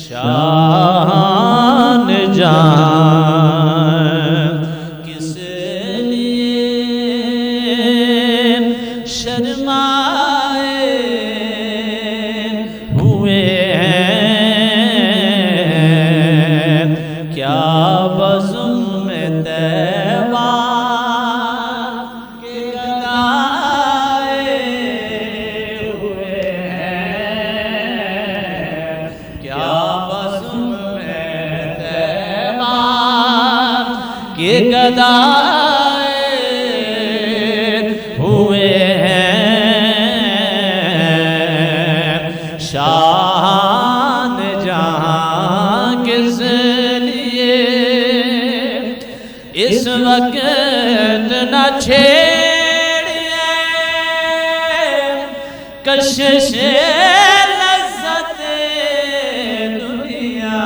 شان جہاں کس لیے شرمائے ہوئے ہیں، کیا بزم میں طیبہ کے گدائے ہوئے ہیں، کیا بزم میں طیبہ کے گدائے ہوئے ہیں، شان جہاں کس لیے اس وقت نہ چھیڑیے کشش لذت دنیا،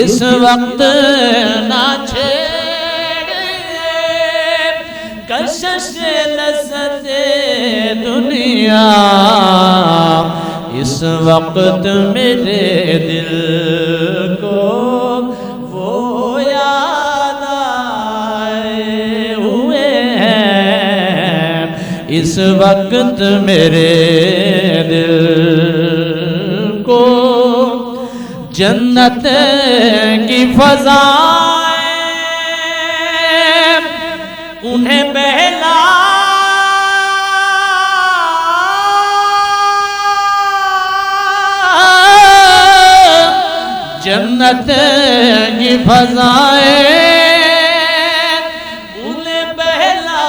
اس وقت نہ چھیڑیے کشش لذت دنیا، اس وقت میرے دل کو وہ یاد آئے ہوئے ہیں، اس وقت میرے دل کو جنت کی فضائیں انہیں بہلا جنت کی فضائیں انہیں بہلا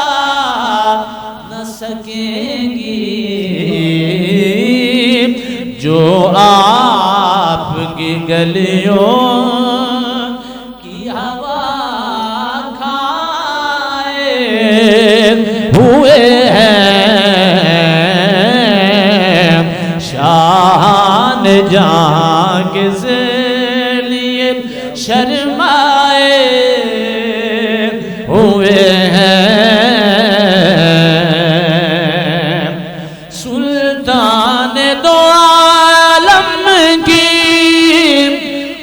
نہ سکیں گی، جو آپ کی گلیوں کی ہوا کھائے ہوئے ہیں، شان جہاں کس لیے شرمائے ہوئے ہیں، سلطان دو عالم کی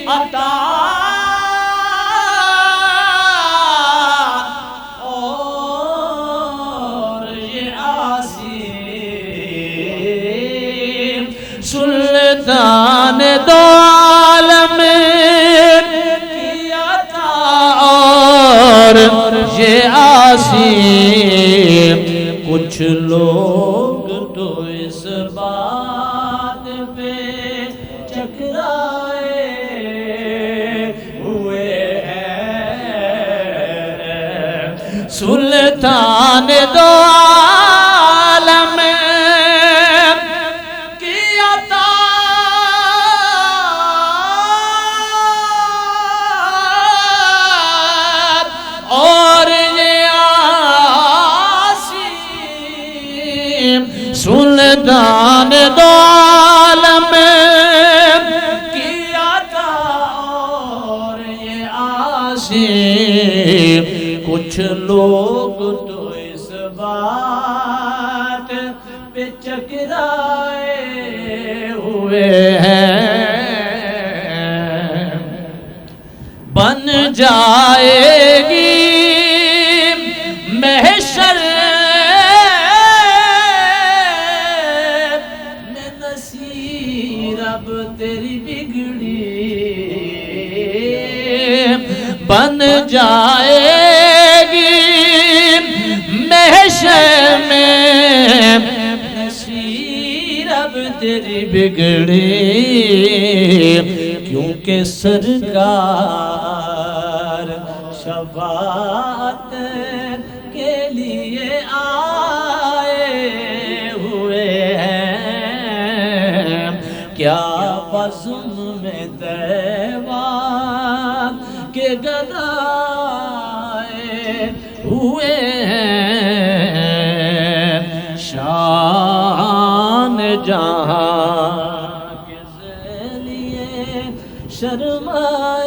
عطا اور یہ عاصی، سلطان دو عالم کی عطا اور یہ عاصی، کچھ لوگ تو اس بات پہ چکرائے ہوئے ہیں، سلطان دو عالم کی عطا اور یہ عاصی، سلطان دو عالم کی عطا اور یہ عاصی، کچھ لوگ تو اس بات پہ چکرائے ہوئے ہیں، بن جائے گی محشر میں نصیر اب تیری بگڑی، بن جائے گی محشر میں نصیر اب تیری بگڑی، کیونکہ سرکار شفاعت کے لیے آئے ہوئے ہیں، کیا بزم میں طیبہ کے گدائے ہوئے ہیں، شان جہاں کس لیے شرمائے